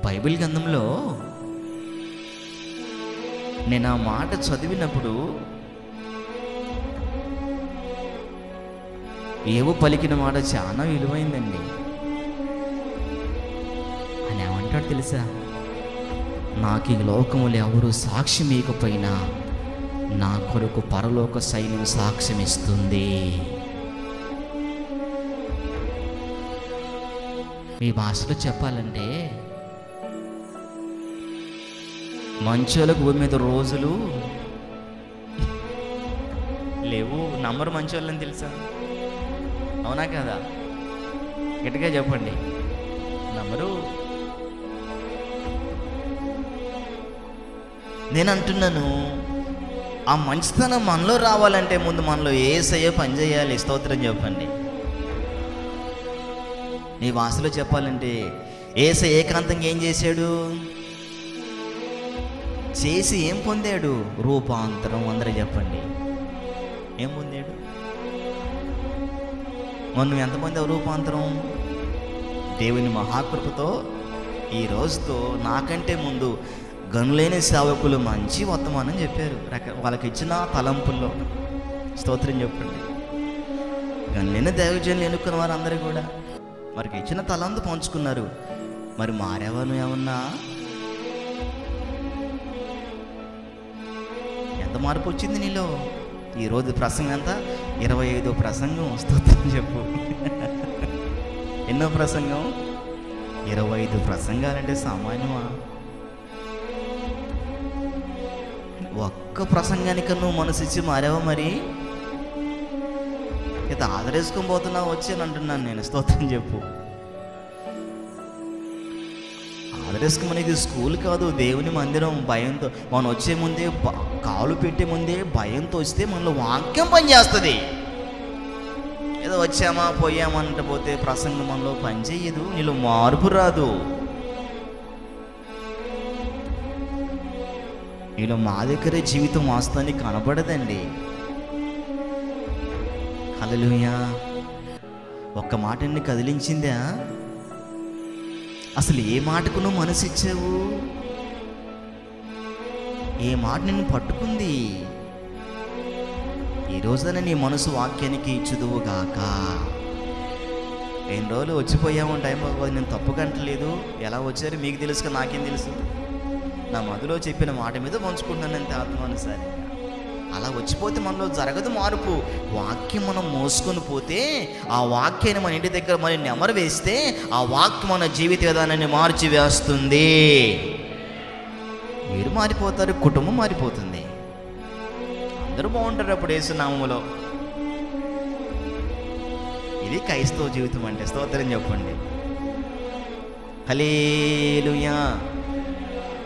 Bible గ్రంథంలో నేను ఆ మాట చదివినప్పుడు ఏవో పలికిన మాట చాలా విలువైందండి. అని ఏమంటాడు తెలుసా? నాకు ఈ లోకములు ఎవరు సాక్ష్యం ఇవ్వకపోయినా నా కొరకు పరలోక సైన్యం సాక్ష్యం ఇస్తుంది. మీ భాషలో చెప్పాలంటే మంచోళ్ళకు భూమి మీద రోజులు లేవు. నమ్మరు మంచోళ్ళని తెలుసా? అవునా కదా? గట్టిగా చెప్పండి. నమ్మరు. నేను అంటున్నాను, ఆ మంచితనం మనలో రావాలంటే ముందు మనలో యేసయ్య పని చేయాలి. స్తోత్రం చెప్పండి. నీ భాషలో చెప్పాలంటే యేసయ్య ఏకాంతంగా ఏం చేశాడు? చేసి ఏం పొందాడు? రూపాంతరం. అందరూ చెప్పండి, ఏం పొందాడు? మనం ఎంత పొందావు రూపాంతరం? దేవుని మహాకృపతో ఈ రోజుతో నాకంటే ముందు గనులేని సేవకులు మంచి వర్తమానం చెప్పారు. వాళ్ళకి ఇచ్చిన తలంపుల్లో స్తోత్రం చెప్పండి. గనులేని దైవజనులు ఎన్నుకున్న వారు అందరూ కూడా వారికి ఇచ్చిన తలంపు పంచుకున్నారు. మరి మారేవాను ఏమన్నా? ఎంత మార్పు వచ్చింది నీలో? ఈరోజు ప్రసంగం ఎంత? 25వ ప్రసంగం. స్తోత్రం చెప్పు. ఎన్నో ప్రసంగం? 25 ప్రసంగాలంటే సామాన్యమా? ఒక్క ప్రసంగానికి నువ్వు మనసు ఇచ్చి మారావా? మరి ఇత ఆదరేసుకొని పోతున్నావు వచ్చి అని అంటున్నాను నేను. స్తోత్రం చెప్పు. ఆదరేసుకోమనేది స్కూల్ కాదు, దేవుని మందిరం. భయంతో మనం వచ్చే ముందే, కాలు పెట్టే ముందే భయంతో వస్తే మనలో వాక్యం పనిచేస్తుంది. ఏదో వచ్చామా పోయామా అంటే పోతే ప్రసంగం మనలో పనిచేయదు. నీలో మార్పు రాదు. నీలో మా దగ్గరే జీవితం వాస్తవానికి కనబడదండి. హల్లెలూయా. ఒక్క మాట నిన్ను కదిలించిందా? అసలు ఏ మాటకు నువ్వు మనసు ఇచ్చావు? ఏ మాట నిన్ను పట్టుకుంది? ఈ రోజున నీ మనసు వాక్యానికి ఇచ్చుదువుగాక. 2 రోజులు వచ్చిపోయాము, టైం బాగోదు. నేను తప్పు కంటలేదు. ఎలా వచ్చారు మీకు తెలుసు, నాకేం తెలుసు? నా మదిలో చెప్పిన మాట మీద పంచుకుంటున్నాను అంతే, ఆత్మానుసారి. అలా వచ్చిపోతే మనలో జరగదు మార్పు. వాక్యం మనం మోసుకొని పోతే, ఆ వాక్యాన్ని మన ఇంటి దగ్గర మనం నెమరు వేస్తే, ఆ వాక్యం మన జీవిత విధానాన్ని మార్చి వేస్తుంది. మీరు మారిపోతారు, కుటుంబం మారిపోతుంది, అందరూ బాగుంటారు అప్పుడు యేసునామములో. ఇది క్రైస్తవ జీవితం అంటే. స్తోత్రం చెప్పండి. హల్లెలూయా.